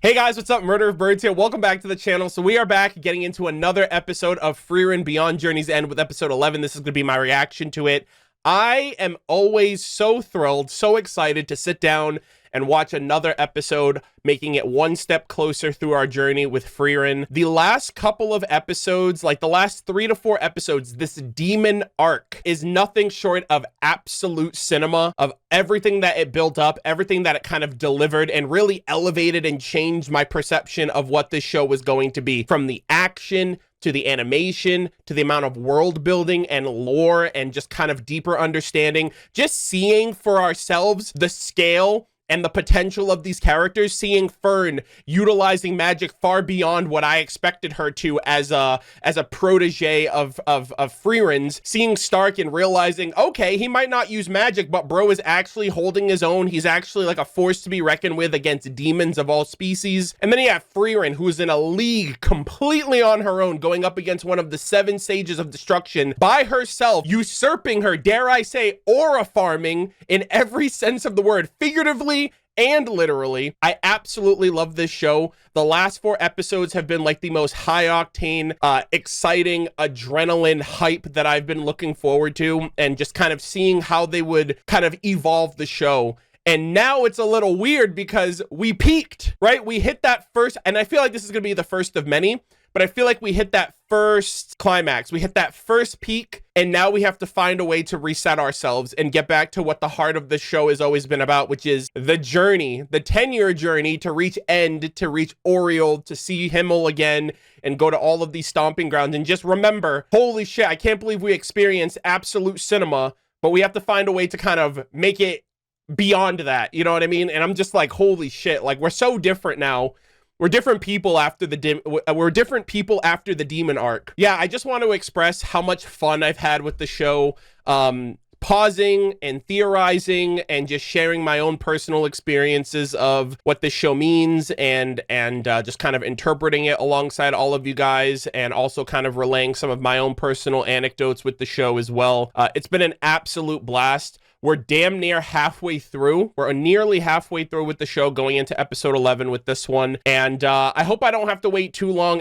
Hey guys, what's up? Murder of Birds here. Welcome back to the channel. So we are back getting into another episode of Frieren Beyond Journey's End with episode 11. This is going to be my reaction to it. I am always so thrilled, so excited to sit down and watch another episode, making it one step closer through our journey with Frieren. The last couple of episodes, like the last 3 to 4 episodes, this demon arc is nothing short of absolute cinema, of everything that it built up, everything that it kind of delivered, and really elevated and changed my perception of what this show was going to be. From the action, to the animation, to the amount of world building and lore and just kind of deeper understanding, just seeing for ourselves the scale and the potential of these characters, seeing Fern utilizing magic far beyond what I expected her to as a protege of Frieren's, seeing Stark and realizing, okay, he might not use magic, but bro is actually holding his own. He's actually like a force to be reckoned with against demons of all species. And then you have Frieren, who's in a league completely on her own, going up against one of the 7 sages of destruction by herself, usurping her, dare I say, aura farming in every sense of the word, figuratively and literally. I absolutely love this show. The last 4 episodes have been like the most high octane, exciting adrenaline hype that I've been looking forward to, and just kind of seeing how they would kind of evolve the show. And now it's a little weird because we peaked, right? We hit that first, and I feel like this is going to be the first of many, but I feel like we hit that first climax. We hit that first peak, and now we have to find a way to reset ourselves and get back to what the heart of the show has always been about, which is the journey, the 10-year journey to reach End, to reach Oriel, to see Himmel again, and go to all of these stomping grounds. And just remember, holy shit, I can't believe we experienced absolute cinema, but we have to find a way to kind of make it beyond that. You know what I mean? And I'm just like, holy shit, like we're so different now. We're different people after the demon arc. Yeah, I just want to express how much fun I've had with the show, pausing and theorizing and just sharing my own personal experiences of what this show means, and just kind of interpreting it alongside all of you guys, and also kind of relaying some of my own personal anecdotes with the show as well. It's been an absolute blast. We're damn near halfway through. We're nearly halfway through with the show, going into episode 11 with this one. And I hope I don't have to wait too long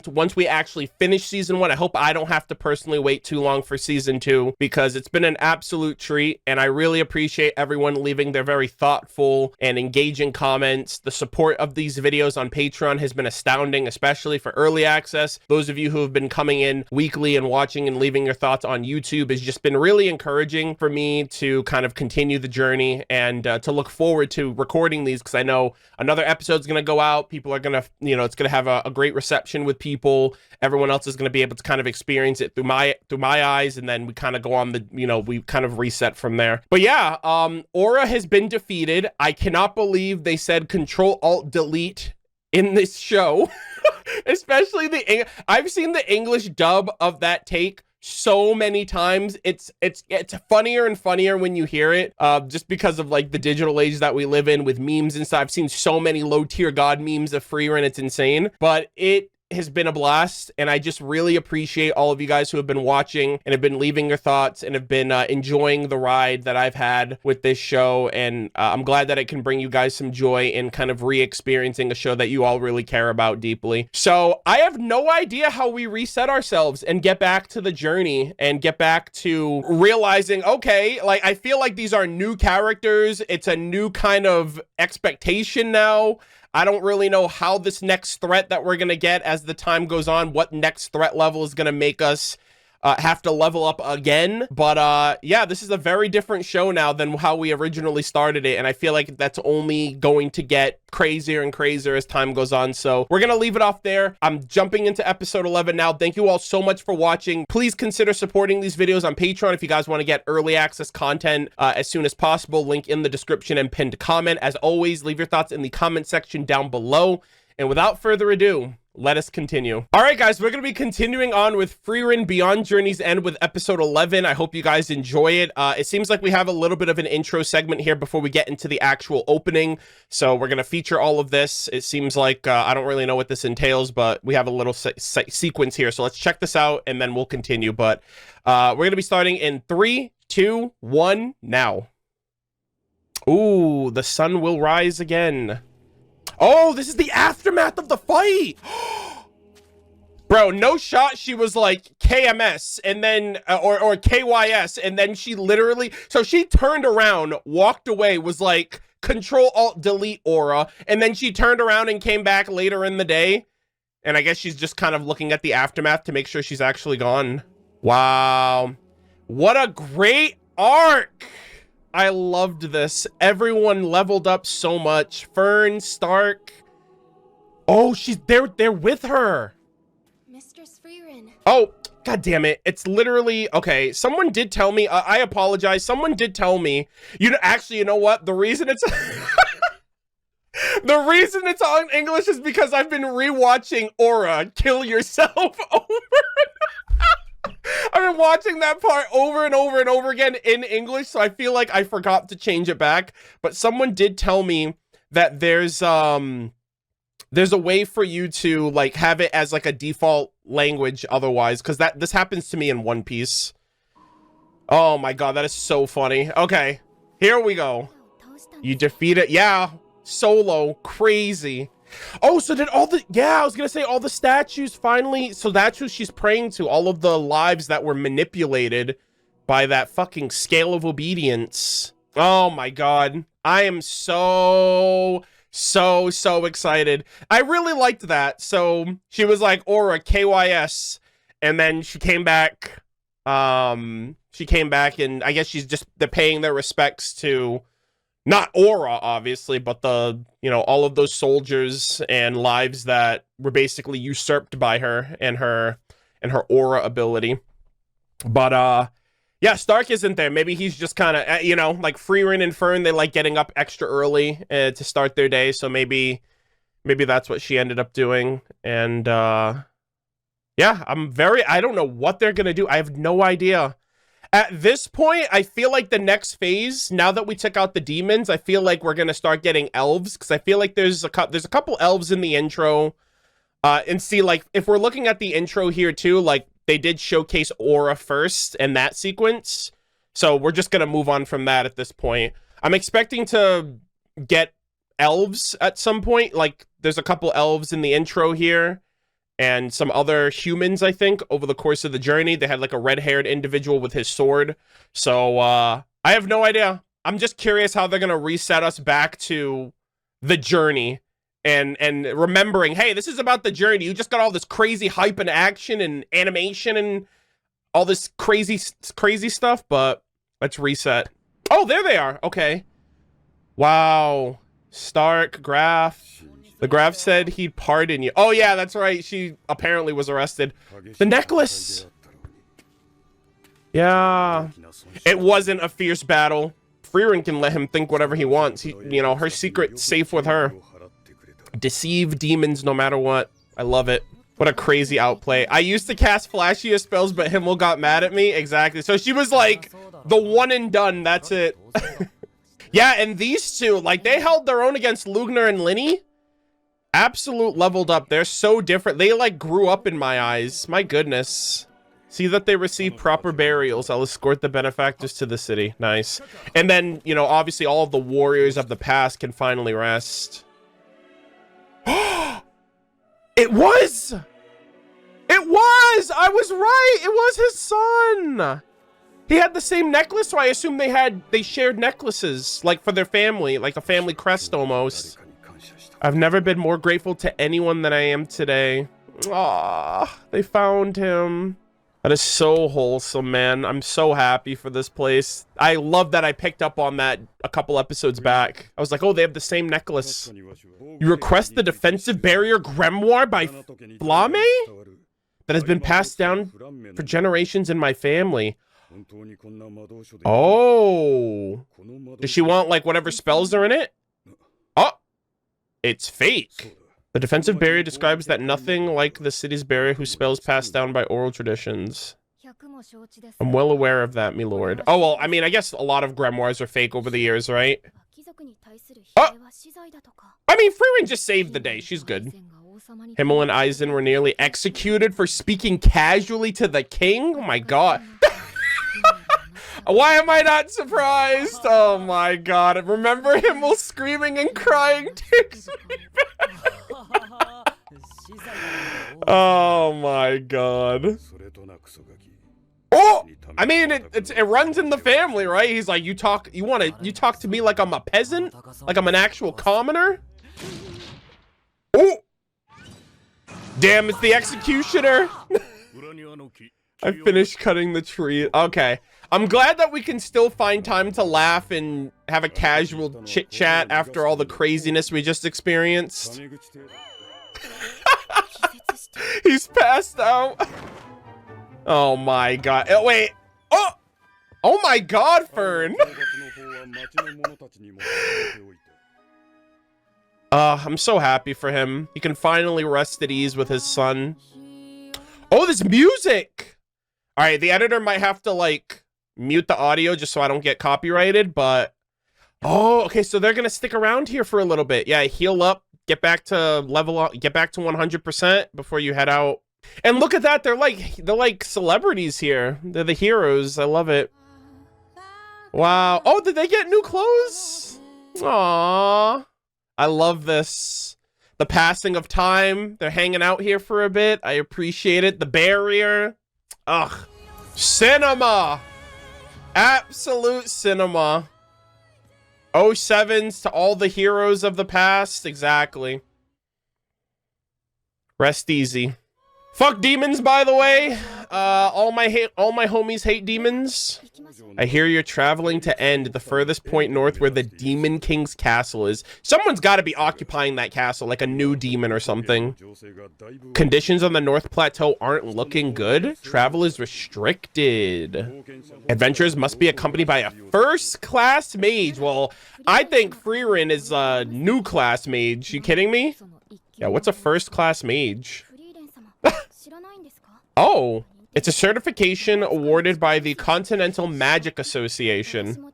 once we actually finish season 1. I hope I don't have to personally wait too long for season 2, because it's been an absolute treat. And I really appreciate everyone leaving their very thoughtful and engaging comments. The support of these videos on Patreon has been astounding, especially for early access. Those of you who have been coming in weekly and watching and leaving your thoughts on YouTube has just been really encouraging for me to kind of continue the journey, and to look forward to recording these, because I know another episode's going to go out. People are going to, you know, it's going to have a great reception with people. Everyone else is going to be able to kind of experience it through my eyes, and then we kind of go on the, you know, we kind of reset from there. But yeah, Aura has been defeated. I cannot believe they said Control-Alt-Delete in this show. Especially I've seen the English dub of that take so many times. It's funnier and funnier when you hear it, just because of like the digital age that we live in with memes and stuff. I've seen so many low tier god memes of Frieren, it's insane. But it has been a blast, and I just really appreciate all of you guys who have been watching and have been leaving your thoughts and have been enjoying the ride that I've had with this show. And I'm glad that it can bring you guys some joy in kind of re-experiencing a show that you all really care about deeply. So I have no idea how we reset ourselves and get back to the journey and get back to realizing, okay, like I feel like these are new characters. It's a new kind of expectation now. I don't really know how this next threat that we're going to get as the time goes on, what next threat level is going to make us have to level up again. But yeah, this is a very different show now than how we originally started it, and I feel like that's only going to get crazier and crazier as time goes on. So we're gonna leave it off there. I'm jumping into episode 11 now. Thank you all so much for watching. Please consider supporting these videos on Patreon if you guys want to get early access content as soon as possible. Link in the description and pinned comment. As always, leave your thoughts in the comment section down below. And without further ado, let us continue. All right, guys, we're going to be continuing on with Frieren Beyond Journey's End with episode 11. I hope you guys enjoy it. It seems like we have a little bit of an intro segment here before we get into the actual opening. So we're going to feature all of this. It seems like, I don't really know what this entails, but we have a little sequence here. So let's check this out and then we'll continue. But we're going to be starting in 3, 2, 1, now. Ooh, the sun will rise again. Oh, this is the aftermath of the fight. Bro, no shot. She was like KMS and then, or KYS. And then she literally, so she turned around, walked away, was like Control Alt Delete Aura. And then she turned around and came back later in the day. And I guess she's just kind of looking at the aftermath to make sure she's actually gone. Wow. What a great arc. I loved this. Everyone leveled up so much. Fern, Stark. Oh, they're with her. Mistress Frieren. Oh, god damn it. It's literally, okay, someone did tell me, I apologize. Someone did tell me, actually, you know what? The reason it's, the reason it's on English is because I've been rewatching Aura, Kill Yourself over. I've been watching that part over and over and over again in English, so I feel like I forgot to change it back. But someone did tell me that there's a way for you to like have it as like a default language otherwise, because this happens to me in One Piece. Oh my god, that is so funny. Okay, here we go. You defeat it. Yeah, solo. Crazy. Oh, so did all the, yeah, I was gonna say all the statues finally, so that's who she's praying to, all of the lives that were manipulated by that fucking scale of obedience. Oh my god. I am so excited. I really liked that. So she was like Aura KYS, and then she came back. She came back, and I guess they're paying their respects to not Aura, obviously, but all of those soldiers and lives that were basically usurped by her and her Aura ability. But yeah, Stark isn't there. Maybe he's just kind of, like Frieren and Fern, they like getting up extra early to start their day. So maybe that's what she ended up doing. And yeah, I don't know what they're going to do. I have no idea. At this point, I feel like the next phase, now that we took out the demons, I feel like we're going to start getting elves, because I feel like there's a couple elves in the intro. And see, like, if we're looking at the intro here too, like, they did showcase Aura first in that sequence. So we're just going to move on from that at this point. I'm expecting to get elves at some point. Like, there's a couple elves in the intro here. And some other humans, I think, over the course of the journey. They had like a red-haired individual with his sword. So I have no idea. I'm just curious how they're going to reset us back to the journey. And remembering, hey, this is about the journey. You just got all this crazy hype and action and animation and all this crazy stuff. But let's reset. Oh, there they are. Okay. Wow. Stark, KRAFT. The KRAFT said he'd pardon you. Oh, yeah, that's right. She apparently was arrested. The necklace. Yeah. It wasn't a fierce battle. Frieren can let him think whatever he wants. Her secret's safe with her. Deceive demons no matter what. I love it. What a crazy outplay. I used to cast flashier spells, but Himmel got mad at me. Exactly. So she was like the one and done. That's it. Yeah, and these two, like, they held their own against Lugner and Linny. Absolute leveled up. They're so different. They like grew up in my eyes. My goodness. See that they receive proper burials. I'll escort the benefactors to the city. Nice. And then, obviously all of the warriors of the past can finally rest. It was! I was right! It was his son! He had the same necklace, so I assume they shared necklaces, like for their family, like a family crest almost. I've never been more grateful to anyone than I am today. Ah, they found him. That is so wholesome, man. I'm so happy for this place. I love that I picked up on that a couple episodes back. I was like, oh, they have the same necklace. You request the defensive barrier grimoire by Flame? That has been passed down for generations in my family. Oh. Does she want, like, whatever spells are in it? Oh. It's fake. The defensive barrier describes that nothing like the city's barrier whose spells passed down by oral traditions. I'm well aware of that, me lord. Oh, well, I mean, I guess a lot of grimoires are fake over the years, right? Oh! I mean, Frieren just saved the day. She's good. Himmel and Eisen were nearly executed for speaking casually to the king? Oh my god. Why am I not surprised? Oh my god. Remember him while screaming and crying takes me back. Oh my god. Oh! I mean, it runs in the family, right? He's like, you talk to me like I'm a peasant? Like I'm an actual commoner? Oh! Damn, it's the executioner. I finished cutting the tree. Okay. I'm glad that we can still find time to laugh and have a casual chit chat after all the craziness we just experienced. He's passed out. Oh my god. Oh, wait. Oh! Oh my god, Fern. I'm so happy for him. He can finally rest at ease with his son. Oh, this music! Alright, the editor might have to, like, mute the audio just so I don't get copyrighted, but... Oh, okay, so they're gonna stick around here for a little bit. Yeah, heal up, get back to level up, get back to 100% before you head out. And look at that, they're like celebrities here. They're the heroes. I love it. Wow. Oh, did they get new clothes? Aww. I love this. The passing of time. They're hanging out here for a bit. I appreciate it. The barrier. Ugh. Cinema. Absolute cinema. 07s to all the heroes of the past. Exactly. Rest easy. Fuck demons, by the way. All my homies hate demons. I hear you're traveling to End, the furthest point north where the Demon King's castle is. Someone's got to be occupying that castle, like a new demon or something. Conditions on the North Plateau aren't looking good. Travel is restricted. Adventurers must be accompanied by a first-class mage. Well, I think Frieren is a new class mage. You kidding me? Yeah, what's a first-class mage? Oh, it's a certification awarded by the Continental Magic Association.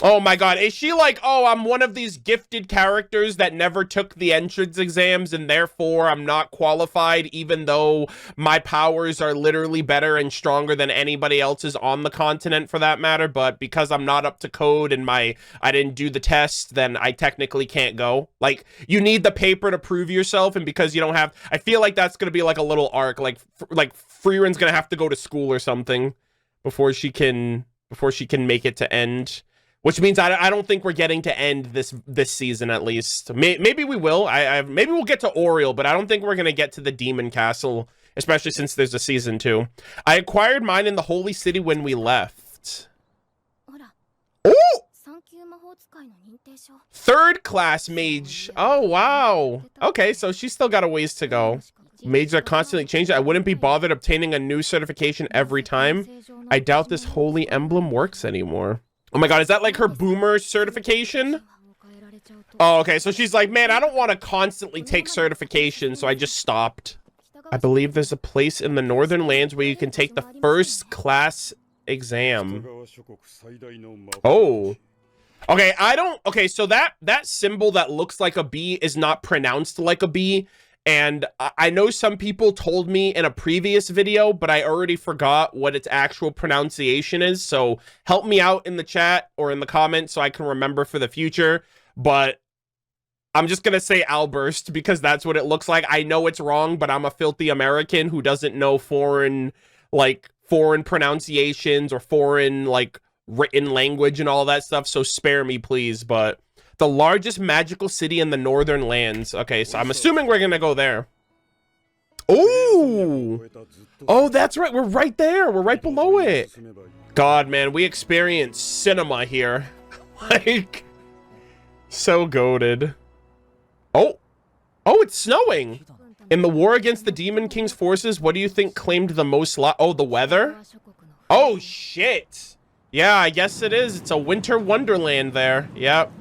Oh my god, is she like, oh, I'm one of these gifted characters that never took the entrance exams and therefore I'm not qualified even though my powers are literally better and stronger than anybody else's on the continent for that matter, but because I'm not up to code and I didn't do the test, then I technically can't go. Like, you need the paper to prove yourself, and because you don't have, I feel like that's gonna be like a little arc, like Frieren's gonna have to go to school or something before she can make it to End. Which means I don't think we're getting to End this season, at least. Maybe we will. Maybe we'll get to Oriel, but I don't think we're going to get to the Demon Castle, especially since there's a season 2. I acquired mine in the Holy City when we left. Oh! Third class mage. Oh, wow. Okay, so she's still got a ways to go. Mages are constantly changing. I wouldn't be bothered obtaining a new certification every time. I doubt this holy emblem works anymore. Oh my god, is that like her boomer certification? Oh, okay, so she's like, man, I don't want to constantly take certification, so I just stopped. I believe there's a place in the Northern Lands where you can take the first class exam. Oh. Okay, okay, so that symbol that looks like a B is not pronounced like a B. And I know some people told me in a previous video, but I already forgot what its actual pronunciation is. So help me out in the chat or in the comments so I can remember for the future. But I'm just going to say Alburst because that's what it looks like. I know it's wrong, but I'm a filthy American who doesn't know foreign pronunciations or foreign, like, written language and all that stuff. So spare me, please. But the largest magical city in the Northern Lands. Okay, so I'm assuming we're gonna go there. Oh! Oh, that's right. We're right there. We're right below it. God, man, we experience cinema here. Like, so goated. Oh! Oh, it's snowing! In the war against the Demon King's forces, what do you think claimed the most oh, the weather? Oh, shit! Yeah, I guess it is. It's a winter wonderland there. Yep.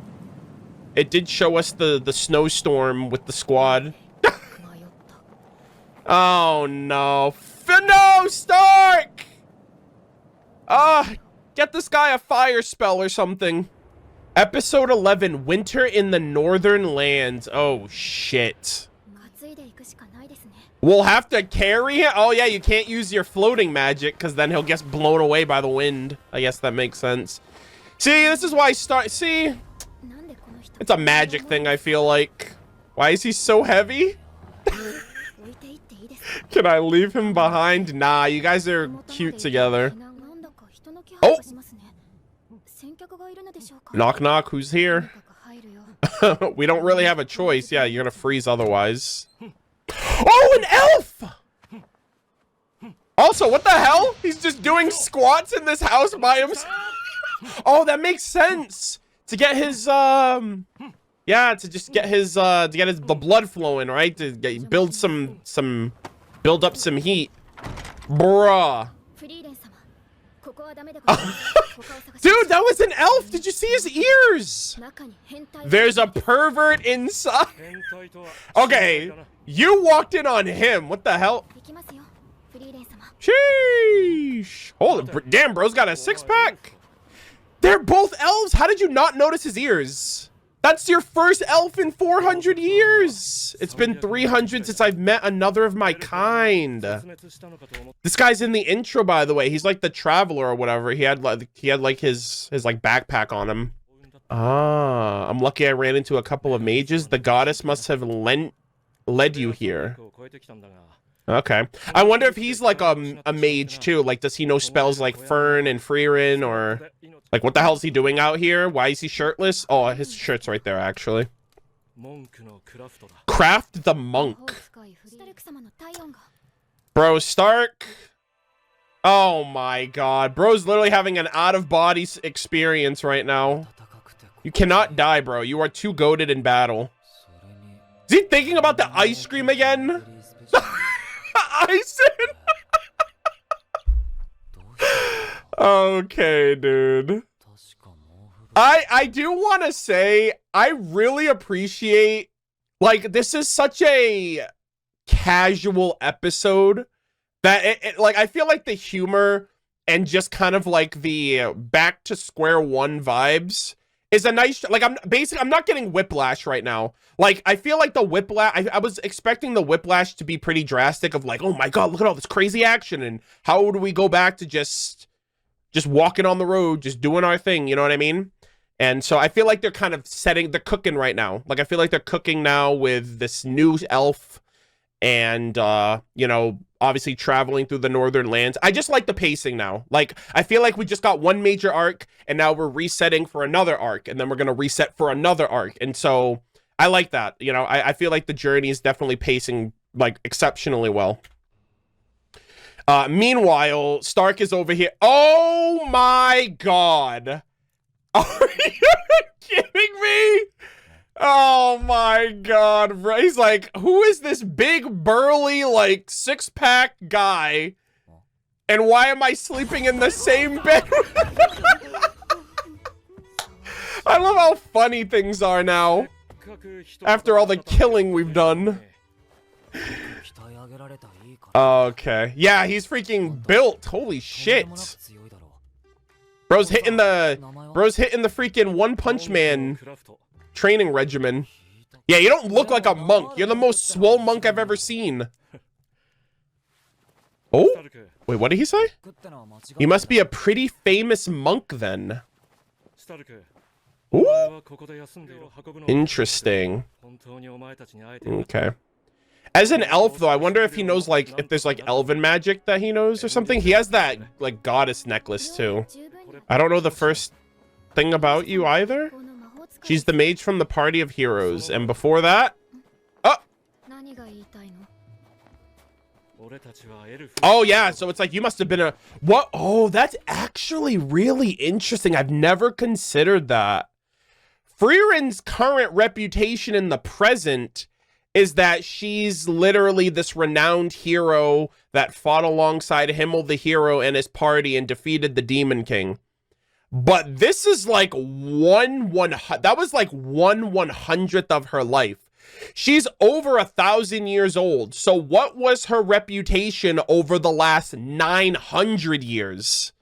It did show us the snowstorm with the squad. Oh no. No, Stark! Get this guy a fire spell or something. Episode 11, Winter in the Northern Lands. Oh shit. We'll have to carry him. Oh yeah, you can't use your floating magic because then he'll get blown away by the wind. I guess that makes sense. See, this is why see, it's a magic thing. I feel like. Why is he so heavy? Can I leave him behind? Nah, you guys are cute together. Oh! Knock knock, who's here? We don't really have a choice. Yeah, you're gonna freeze otherwise. Oh, an elf! Also, what the hell? He's just doing squats in this house by himself. Oh, that makes sense. To get his yeah, to just get his the blood flowing, right? To build up some heat. Bruh. Dude, that was an elf. Did you see his ears? There's a pervert inside. Okay, you walked in on him. What the hell? Sheesh. Holy damn, bro's got a six-pack. They're both elves. How did you not notice his ears? That's your first elf in 400 years. It's been 300 since I've met another of my kind. This guy's in the intro, by the way. He's like the traveler or whatever. He had like his like backpack on him. Ah, I'm lucky I ran into a couple of mages. The goddess must have led you here. Okay. I wonder if he's like a mage too. Like, does he know spells like Frieren and Frieren, or like what the hell is he doing out here? Why is he shirtless? Oh, his shirt's right there actually. KRAFT the monk. Bro, Stark. Oh my god. Bro's literally having an out-of-body experience right now. You cannot die, bro. You are too goated in battle. Is he thinking about the ice cream again? Ison. Okay, dude. I do want to say I really appreciate, like, this is such a casual episode that it like I feel like the humor and just kind of like the back to square one vibes is a nice, like, I'm not getting whiplash right now. Like, I feel like the whiplash, I was expecting the whiplash to be pretty drastic of like, oh my god, look at all this crazy action, and how do we go back to just walking on the road, just doing our thing, you know what I mean? And so I feel like they're kind of they're cooking right now. Like, I feel like they're cooking now with this new elf and, you know, obviously traveling through the northern lands. I just like the pacing now. Like, I feel like we just got one major arc and now we're resetting for another arc, and then we're going to reset for another arc. And so I like that. You know, I feel like the journey is definitely pacing like exceptionally well. Meanwhile, Stark is over here. Oh my god. Are you kidding me? Oh my god, bro. He's like, who is this big, burly, like, six-pack guy? And why am I sleeping in the same bed? I love how funny things are now. After all the killing we've done. Okay. Yeah, he's freaking built. Holy shit. Bro's hitting the freaking One Punch Man training regimen. Yeah, you don't look like a monk. You're the most swole monk I've ever seen. Oh? Wait, what did he say? He must be a pretty famous monk then. Ooh. Interesting. Okay. As an elf, though, I wonder if he knows, like, if there's, like, elven magic that he knows or something. He has that, like, goddess necklace, too. I don't know the first thing about you either. She's the mage from the party of heroes. And before that... Oh! Oh, yeah, so it's like you must have been a... What? Oh, that's actually really interesting. I've never considered that. Frieren's current reputation in the present is that she's literally this renowned hero that fought alongside Himmel the hero and his party and defeated the Demon King. But this is like that was like 1/100th of her life. She's over 1,000 years old. So what was her reputation over the last 900 years?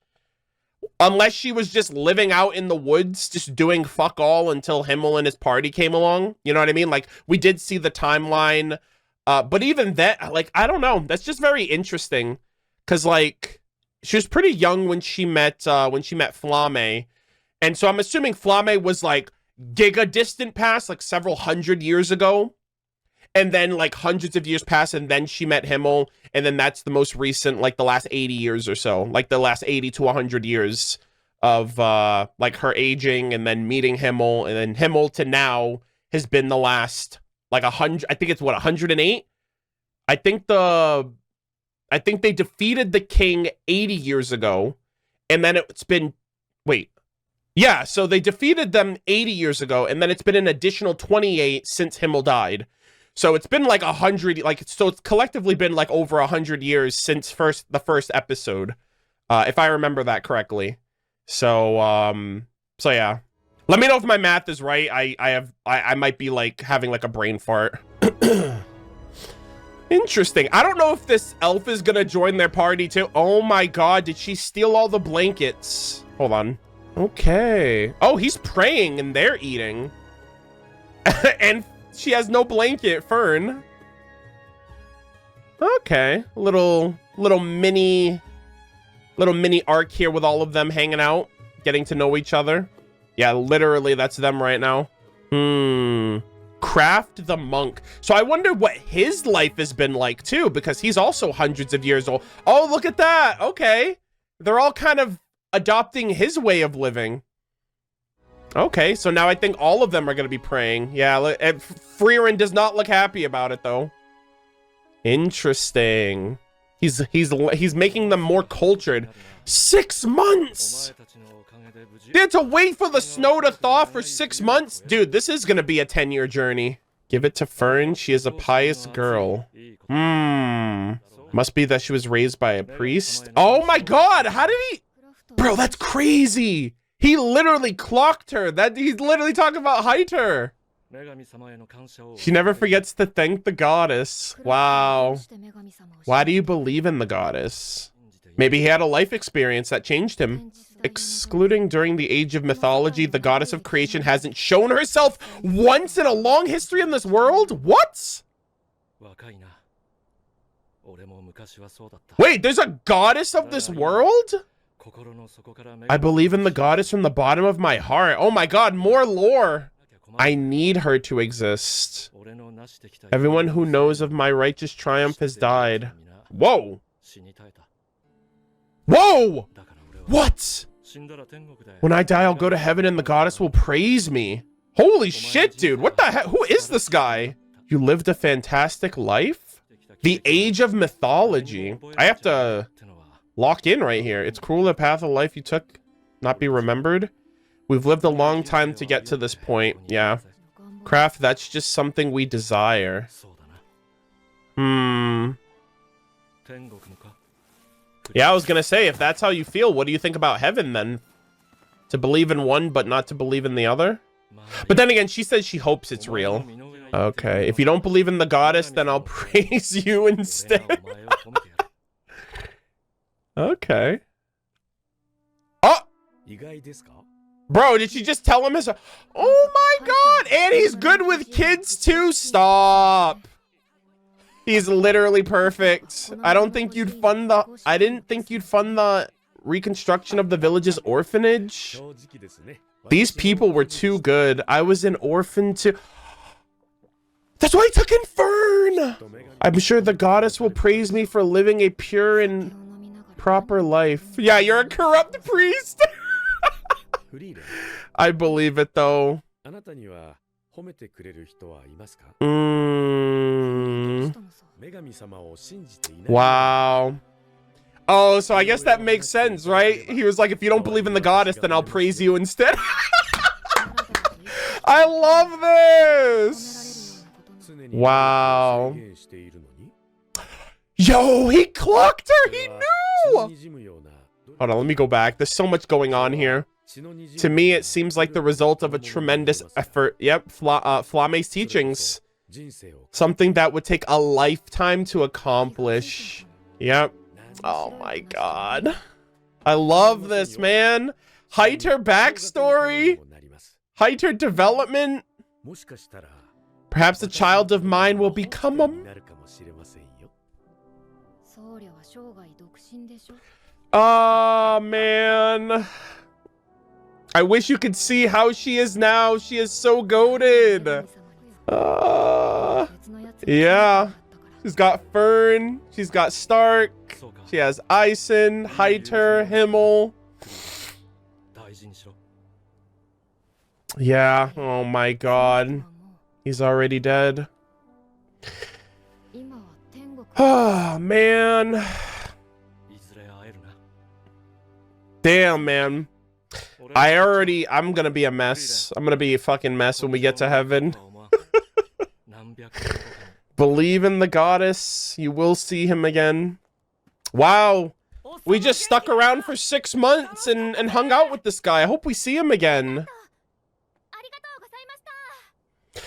Unless she was just living out in the woods, just doing fuck all until Himmel and his party came along. You know what I mean? Like, we did see the timeline But even that, like, I don't know. That's just very interesting. Cause like she was pretty young when she met Flame. And so I'm assuming Flame was like giga distant past, like several hundred years ago. And then like hundreds of years pass, and then she met Himmel. And then that's the most recent, like the last 80 years or so, like the last 80 to 100 years of like her aging and then meeting Himmel. And then Himmel to now has been the last like 100, I think it's what, 108? I think they defeated the king 80 years ago. And then it's been, wait. Yeah, so they defeated them 80 years ago, and then it's been an additional 28 since Himmel died. So it's been like 100, like, so it's collectively been like over 100 years since the first episode, if I remember that correctly. So yeah. Let me know if my math is right. I might be like having like a brain fart. Interesting. I don't know if this elf is gonna join their party too. Oh my god, did she steal all the blankets? Hold on. Okay. Oh, he's praying and they're eating. And she has no blanket, Fern. Okay. Little mini arc here with all of them hanging out, getting to know each other. Yeah, literally that's them right now. KRAFT the monk. So I wonder what his life has been like too, because he's also hundreds of years old. Oh, look at that. Okay. They're all kind of adopting his way of living. Okay, so now I think all of them are going to be praying. Yeah, and Frieren does not look happy about it though. Interesting. He's making them more cultured. 6 months. They had to wait for the snow to thaw for 6 months. Dude, this is going to be a 10-year journey. Give it to Fern. She is a pious girl. Must be that she was raised by a priest. Oh my god, how did he... Bro, that's crazy. He literally clocked her. He's literally talking about Heiter. She never forgets to thank the goddess. Wow. Why do you believe in the goddess? Maybe he had a life experience that changed him. Excluding during the age of mythology, the goddess of creation hasn't shown herself once in a long history in this world? What? Wait, there's a goddess of this world? I believe in the goddess from the bottom of my heart. Oh my god, more lore. I need her to exist. Everyone who knows of my righteous triumph has died. Whoa. Whoa! What? When I die, I'll go to heaven and the goddess will praise me. Holy shit, dude. What the heck? Who is this guy? You lived a fantastic life? The age of mythology. I have to lock in right here. It's cruel the path of life you took not be remembered. We've lived a long time to get to this point. Yeah. KRAFT, that's just something we desire. Yeah, I was gonna say, if that's how you feel, what do you think about heaven then? To believe in one, but not to believe in the other? But then again, she says she hopes it's real. Okay, if you don't believe in the goddess, then I'll praise you instead. Okay. Oh! Bro, did she just tell him his... Oh my god! And he's good with kids too? Stop! He's literally perfect. I didn't think you'd fund the reconstruction of the village's orphanage. These people were too good. I was an orphan too. That's why I took in Fern! I'm sure the goddess will praise me for living a pure and proper life. Yeah, you're a corrupt priest! I believe it though. Wow. Oh, so I guess that makes sense, right? He was like, if you don't believe in the goddess, then I'll praise you instead. I love this! Wow. Yo, he clocked her! He knew! Hold on, let me go back. There's so much going on here. To me, it seems like the result of a tremendous effort. Yep, Flame's teachings. Something that would take a lifetime to accomplish. Yep. Oh my god. I love this, man. Heiter backstory. Heiter development. Perhaps a child of mine will become a Oh, man. I wish you could see how she is now. She is so goated. Yeah. She's got Fern. She's got Stark. She has Eisen, Heiter, Himmel. Yeah. Oh my god. He's already dead. Oh, man. Damn, man. I'm gonna be a mess. I'm gonna be a fucking mess when we get to heaven. Believe in the goddess. You will see him again. Wow. We just stuck around for 6 months and hung out with this guy. I hope we see him again.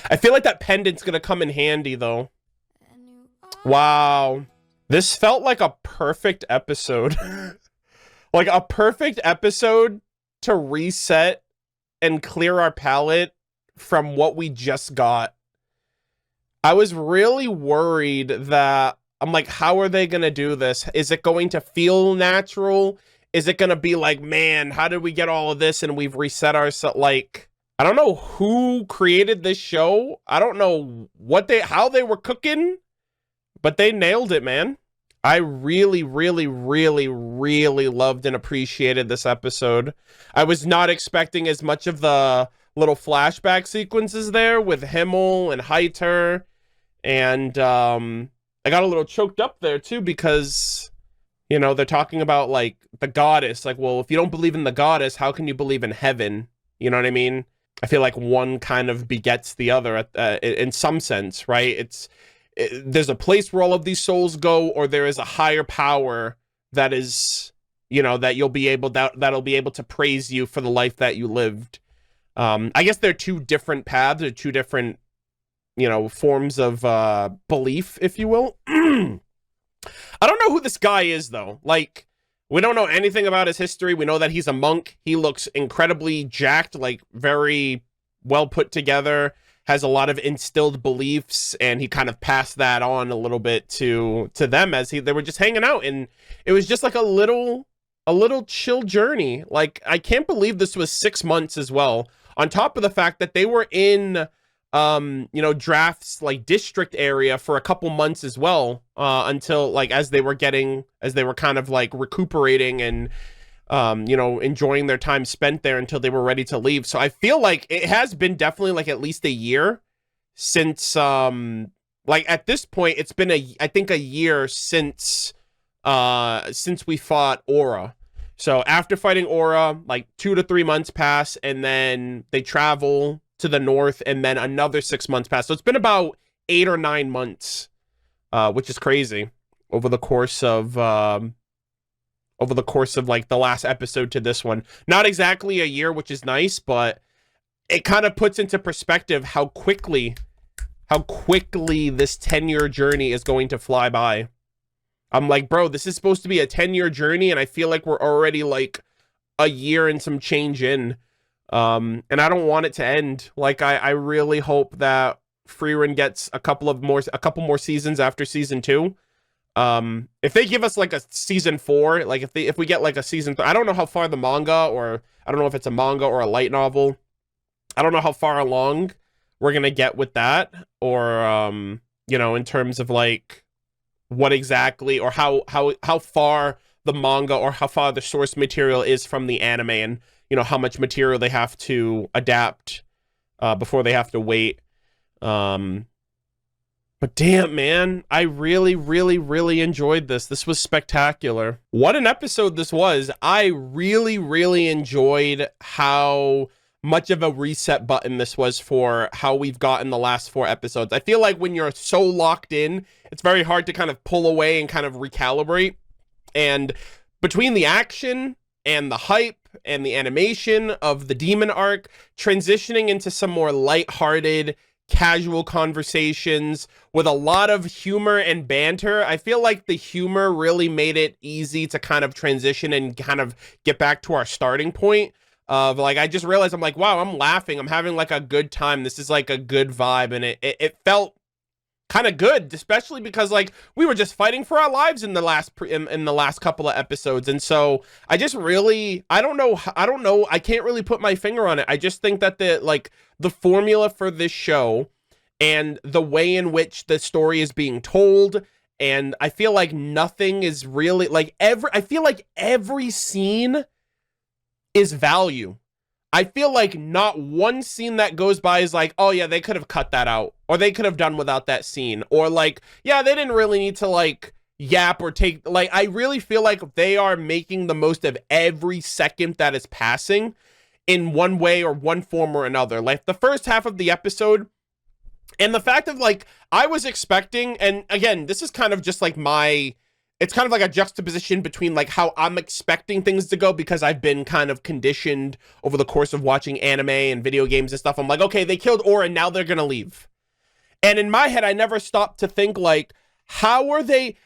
I feel like that pendant's gonna come in handy, though. Wow. This felt like a perfect episode. Like a perfect episode to reset and clear our palate from what we just got. I was really worried that I'm like, how are they going to do this? Is it going to feel natural? Is it going to be like, man, how did we get all of this and we've reset ourselves? Like, I don't know who created this show. I don't know how they were cooking, but they nailed it, man. I really, really, really, really loved and appreciated this episode. I was not expecting as much of the little flashback sequences there with Himmel and Heiter. And I got a little choked up there too because, you know, they're talking about like the goddess. Like, well, if you don't believe in the goddess, how can you believe in heaven? You know what I mean? I feel like one kind of begets the other in some sense, right? There's a place where all of these souls go, or there is a higher power that is, you know, that that'll be able to praise you for the life that you lived. I guess they're two different paths, or two different, you know, forms of belief, if you will. I don't know who this guy is, though. Like, we don't know anything about his history. We know that he's a monk. He looks incredibly jacked, like very well put together, has a lot of instilled beliefs, and he kind of passed that on a little bit to them as they were just hanging out. And it was just like a little chill journey. Like, I can't believe this was 6 months as well. On top of the fact that they were in, you know, Draft's like district area for a couple months as well, until like, as they were kind of like recuperating and, you know, enjoying their time spent there until they were ready to leave. So I feel like it has been definitely like at least a year since, like at this point, it's been I think a year since we fought Aura. So after fighting Aura, like 2 to 3 months pass, and then they travel to the north, and then another 6 months pass. So it's been about 8 or 9 months, which is crazy over the course of like the last episode to this one. Not exactly a year, which is nice, but it kind of puts into perspective how quickly this 10-year journey is going to fly by. I'm like, bro, this is supposed to be a 10-year journey, and I feel like we're already like a year and some change in. And I don't want it to end. Like, I really hope that Frieren gets a couple more seasons after season 2. If they give us like a season 4, like if we get like a season I don't know how far the manga, or I don't know if it's a manga or a light novel. I don't know how far along we're gonna get with that, or you know, in terms of like what exactly, or how far the manga or how far the source material is from the anime, and you know how much material they have to adapt before they have to wait. But damn, man, I really, really, really enjoyed this. This was spectacular. What an episode this was. I really, really enjoyed how much of a reset button this was for how we've gotten the last 4 episodes. I feel like when you're so locked in, it's very hard to kind of pull away and kind of recalibrate. And between the action and the hype and the animation of the demon arc, transitioning into some more lighthearted, casual conversations with a lot of humor and banter, I feel like the humor really made it easy to kind of transition and kind of get back to our starting point of like, I just realized, I'm like, wow, I'm laughing, I'm having like a good time, this is like a good vibe, and it felt kind of good, especially because like we were just fighting for our lives in the last couple of episodes. And so I just really, I don't know, I can't really put my finger on it. I just think that the formula for this show and the way in which the story is being told, and I feel like nothing is really like I feel like every scene is value. I feel like not one scene that goes by is like, oh yeah, they could have cut that out, or they could have done without that scene, or like, yeah, they didn't really need to like yap or take, like, I really feel like they are making the most of every second that is passing in one way or one form or another. Like the first half of the episode, and the fact of like, I was expecting, and again, this is kind of just like it's kind of like a juxtaposition between like how I'm expecting things to go, because I've been kind of conditioned over the course of watching anime and video games and stuff. I'm like, okay, they killed Aura, now they're gonna leave. And in my head, I never stopped to think like, how are they?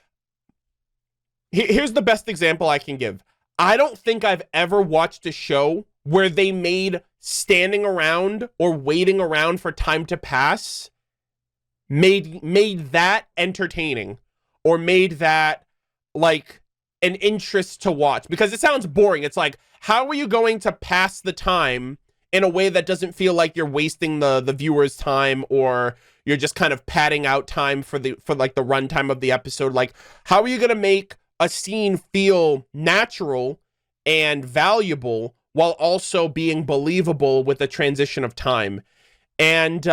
Here's the best example I can give. I don't think I've ever watched a show where they made standing around or waiting around for time to pass made that entertaining, or made that like an interest to watch, because it sounds boring. It's like, how are you going to pass the time in a way that doesn't feel like you're wasting the viewer's time, or you're just kind of padding out time for like the runtime of the episode? Like, how are you going to make a scene feel natural and valuable while also being believable with the transition of time? And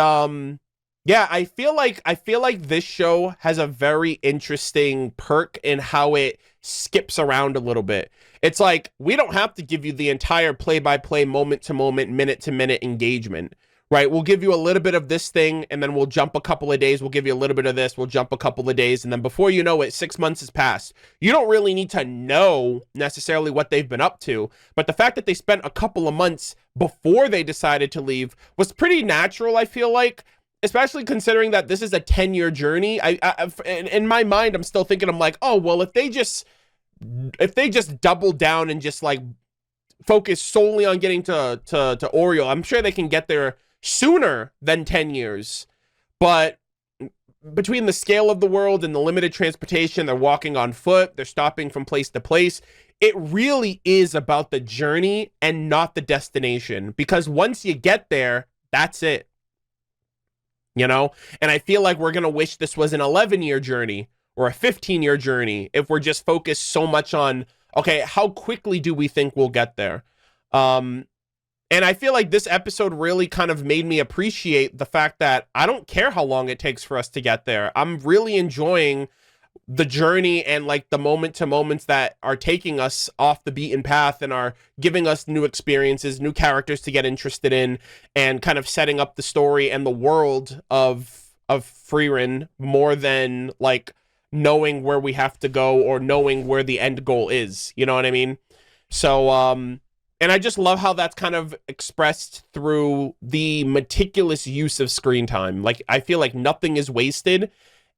yeah, I feel like this show has a very interesting perk in how it skips around a little bit. It's like, we don't have to give you the entire play-by-play, moment-to-moment, minute-to-minute engagement, right? We'll give you a little bit of this thing, and then we'll jump a couple of days. We'll give you a little bit of this. We'll jump a couple of days, and then before you know it, 6 months has passed. You don't really need to know necessarily what they've been up to, but the fact that they spent a couple of months before they decided to leave was pretty natural, I feel like. Especially considering that this is a 10-year journey. In my mind, I'm still thinking, I'm like, oh, well, if they just double down and just like focus solely on getting to Oreo, I'm sure they can get there sooner than 10 years. But between the scale of the world and the limited transportation, they're walking on foot, they're stopping from place to place. It really is about the journey and not the destination, because once you get there, that's it. You know, and I feel like we're going to wish this was an 11-year journey or a 15-year journey if we're just focused so much on, okay, how quickly do we think we'll get there? And I feel like this episode really kind of made me appreciate the fact that I don't care how long it takes for us to get there. I'm really enjoying the journey and like the moment to moments that are taking us off the beaten path and are giving us new experiences, new characters to get interested in, and kind of setting up the story and the world of Frieren more than like knowing where we have to go or knowing where the end goal is. You know what I mean? So, and I just love how that's kind of expressed through the meticulous use of screen time. Like, I feel like nothing is wasted.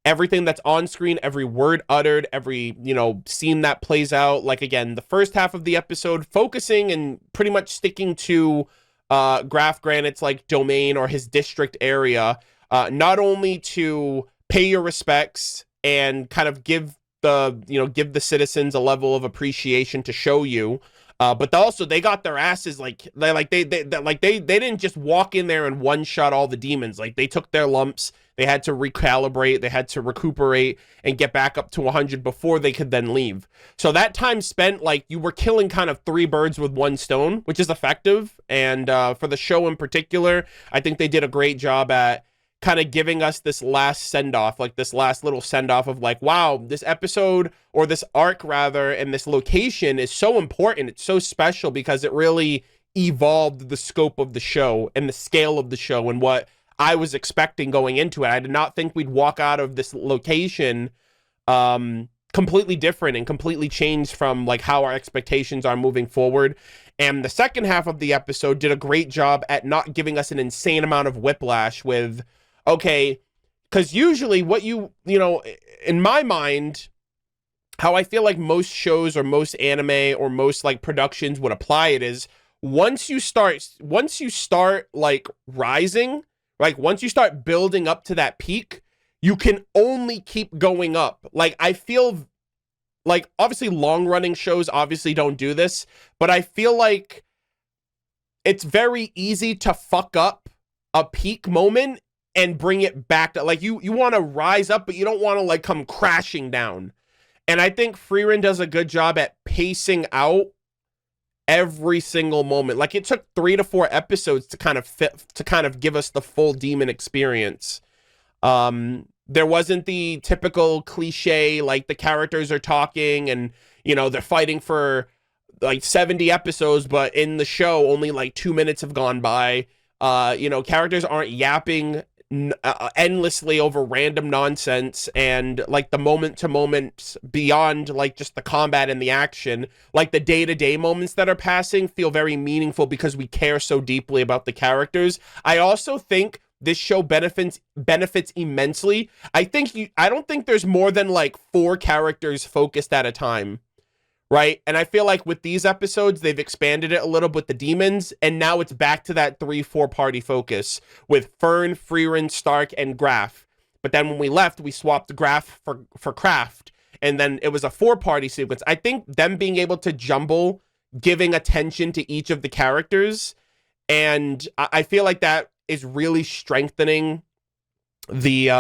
Everything that's on screen, every word uttered, every, you know, scene that plays out. Like, again, the first half of the episode focusing and pretty much sticking to Graf Granite's like domain or his district area, not only to pay your respects and kind of give the citizens a level of appreciation to show you, but also they got their asses they didn't just walk in there and one shot all the demons. Like, they took their lumps. They had to recalibrate, they had to recuperate and get back up to 100 before they could then leave. So that time spent, like, you were killing kind of 3 birds with 1 stone, which is effective. And for the show in particular, I think they did a great job at kind of giving us this last send-off, like this last little send-off of like, wow, this episode, or this arc rather, and this location is so important. It's so special because it really evolved the scope of the show and the scale of the show and what I was expecting going into it. I did not think we'd walk out of this location completely different and completely changed from like how our expectations are moving forward. And the second half of the episode did a great job at not giving us an insane amount of whiplash with, okay, because usually what you know, in my mind, how I feel like most shows or most anime or most like productions would apply it is once you start like rising, like once you start building up to that peak, you can only keep going up. Like, I feel like, obviously long running shows obviously don't do this, but I feel like it's very easy to fuck up a peak moment and bring it back to, like, you want to rise up, but you don't want to like come crashing down. And I think Frieren does a good job at pacing out every single moment. Like, it took 3 to 4 episodes to kind of give us the full demon experience. There wasn't the typical cliche, like the characters are talking and, you know, they're fighting for like 70 episodes, but in the show, only like 2 minutes have gone by. You know, characters aren't yapping endlessly over random nonsense, and like the moment to moments beyond like just the combat and the action, like the day-to-day moments that are passing feel very meaningful because we care so deeply about the characters. I also think this show benefits immensely. I don't think there's more than like 4 characters focused at a time, right? And I feel like with these episodes, they've expanded it a little with the demons, and now it's back to that 3-4 party focus with Fern, Frieren, Stark, and KRAFT. But then when we left, we swapped KRAFT for KRAFT, and then it was a 4-party sequence. I think them being able to jumble, giving attention to each of the characters, and I feel like that is really strengthening the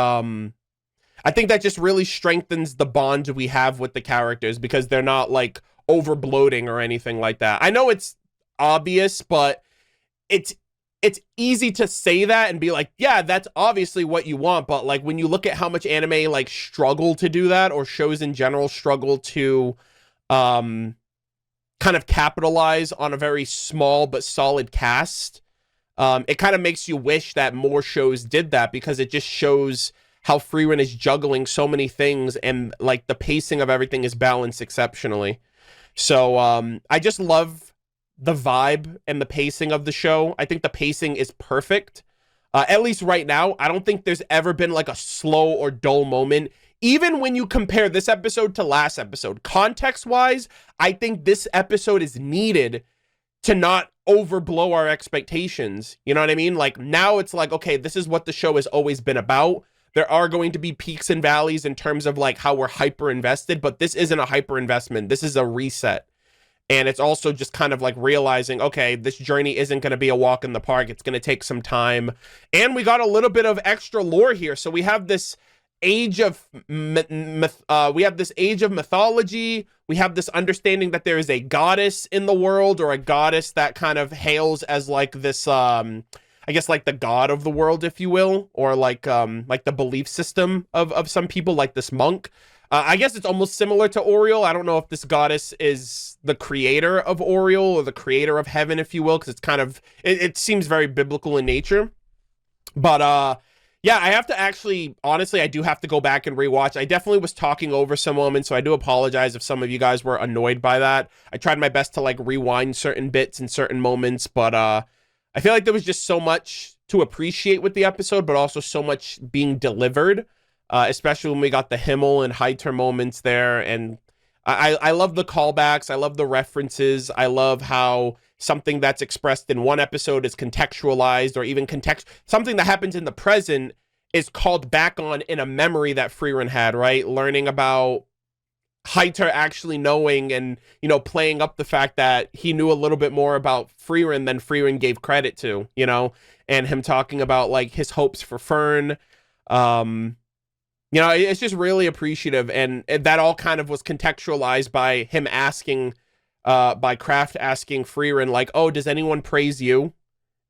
I think that just really strengthens the bond we have with the characters because they're not like over bloating or anything like that. I know it's obvious, but it's easy to say that and be like, yeah, that's obviously what you want. But like when you look at how much anime like struggle to do that, or shows in general struggle to kind of capitalize on a very small but solid cast, it kind of makes you wish that more shows did that, because it just shows how Frieren is juggling so many things, and like the pacing of everything is balanced exceptionally. So I just love the vibe and the pacing of the show. I think the pacing is perfect. At least right now, I don't think there's ever been like a slow or dull moment. Even when you compare this episode to last episode, context-wise, I think this episode is needed to not overblow our expectations. You know what I mean? Like, now it's like, okay, this is what the show has always been about. There are going to be peaks and valleys in terms of like how we're hyper invested, but this isn't a hyper investment. This is a reset. And it's also just kind of like realizing, okay, this journey isn't going to be a walk in the park. It's going to take some time. And we got a little bit of extra lore here. So we have this age of mythology. We have this understanding that there is a goddess in the world, or a goddess that kind of hails as like this, I guess like the god of the world, if you will, or like the belief system of some people, like this monk. I guess it's almost similar to Oriole. I don't know if this goddess is the creator of Oriole or the creator of heaven, if you will, because it's kind of, it seems very biblical in nature. But yeah, I have to actually, honestly, I do have to go back and rewatch. I definitely was talking over some moments, so I do apologize if some of you guys were annoyed by that. I tried my best to like rewind certain bits and certain moments, but I feel like there was just so much to appreciate with the episode, but also so much being delivered, especially when we got the Himmel and Heiter moments there. And I love the callbacks. I love the references. I love how something that's expressed in one episode is contextualized, or even something that happens in the present is called back on in a memory that Frieren had, right? Learning about Heiter actually knowing and, you know, playing up the fact that he knew a little bit more about Frieren than Frieren gave credit to, you know, and him talking about like his hopes for Fern. You know, it's just really appreciative, and that all kind of was contextualized by him asking, by KRAFT asking Frieren, like, oh, does anyone praise you?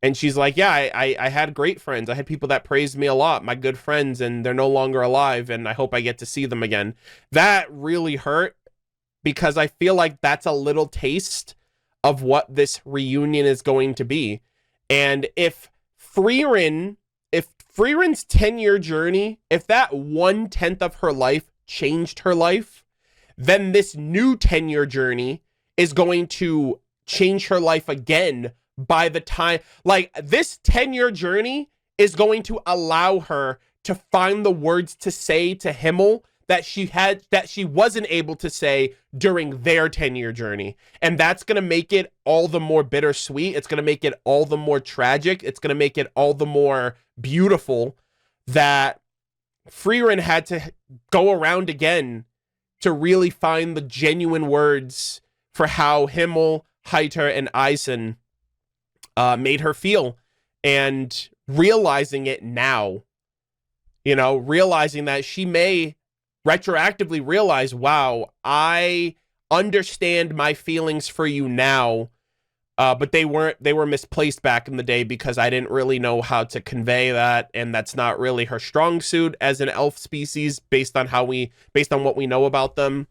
And she's like, yeah, I had great friends. I had people that praised me a lot, my good friends, and they're no longer alive, and I hope I get to see them again. That really hurt, because I feel like that's a little taste of what this reunion is going to be. And if Frieren's 10-year journey, if that 1/10 of her life changed her life, then this new 10-year journey is going to change her life again by the time, like, this 10-year journey is going to allow her to find the words to say to Himmel that she wasn't able to say during their 10-year journey. And that's going to make it all the more bittersweet. It's going to make it all the more tragic. It's going to make it all the more beautiful that Frieren had to go around again to really find the genuine words for how Himmel, Heiter, and Eisen made her feel, and realizing it now, realizing that she may retroactively realize, wow, I understand my feelings for you now, but they were misplaced back in the day because I didn't really know how to convey that, and that's not really her strong suit as an elf species based on what we know about them.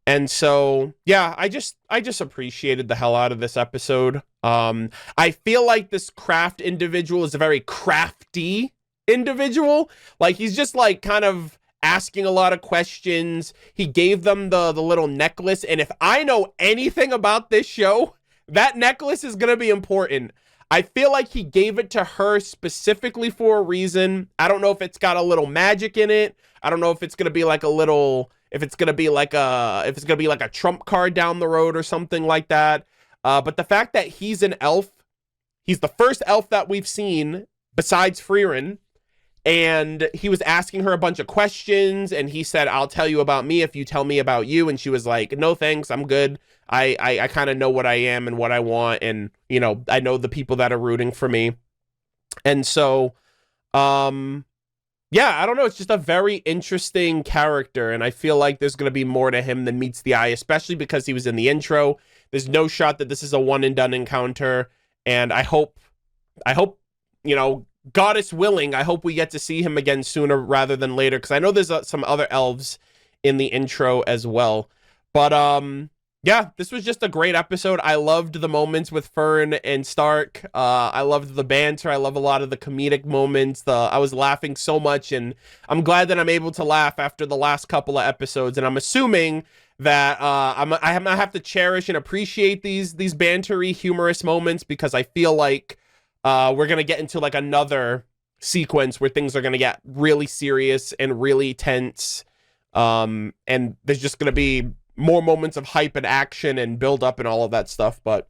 And so, yeah, I just appreciated the hell out of this episode. I feel like this KRAFT individual is a very crafty individual. Like, he's just like kind of asking a lot of questions. He gave them the little necklace, and if I know anything about this show, that necklace is gonna be important. I feel like he gave it to her specifically for a reason. I don't know if it's got a little magic in it. I don't know if it's gonna be like if it's gonna be like a trump card down the road or something like that. But the fact that he's an elf, he's the first elf that we've seen besides Frieren, and he was asking her a bunch of questions, and he said, "I'll tell you about me if you tell me about you." And she was like, "No, thanks, I'm good. I kind of know what I am and what I want, and I know the people that are rooting for me." And so, yeah, I don't know. It's just a very interesting character, and I feel like there's going to be more to him than meets the eye, especially because he was in the intro. There's no shot that this is a one and done encounter, and I hope, goddess willing, I hope we get to see him again sooner rather than later, because I know there's some other elves in the intro as well. But yeah, this was just a great episode. I loved the moments with Fern and Stark. I loved the banter. I love a lot of the comedic moments. I was laughing so much, and I'm glad that I'm able to laugh after the last couple of episodes. And I'm assuming that I'm gonna have to cherish and appreciate these bantery, humorous moments, because I feel like we're gonna get into like another sequence where things are gonna get really serious and really tense. And there's just gonna be more moments of hype and action and build up and all of that stuff. But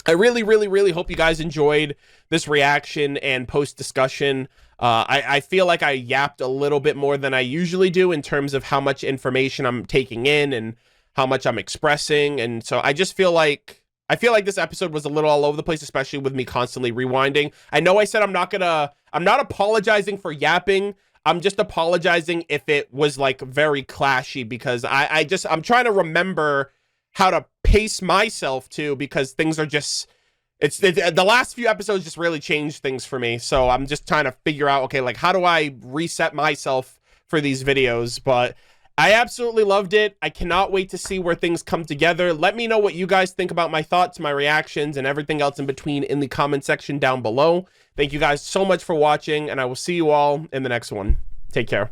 I really, really, really hope you guys enjoyed this reaction and post discussion. I feel like I yapped a little bit more than I usually do in terms of how much information I'm taking in and how much I'm expressing. And so I just feel like this episode was a little all over the place, especially with me constantly rewinding. I know I said I'm not apologizing for yapping. I'm just apologizing if it was like very clashy, because I'm trying to remember how to pace myself too, because things are just, the last few episodes just really changed things for me. So I'm just trying to figure out, okay, like how do I reset myself for these videos? But I absolutely loved it. I cannot wait to see where things come together. Let me know what you guys think about my thoughts, my reactions, and everything else in between in the comment section down below. Thank you guys so much for watching, and I will see you all in the next one. Take care.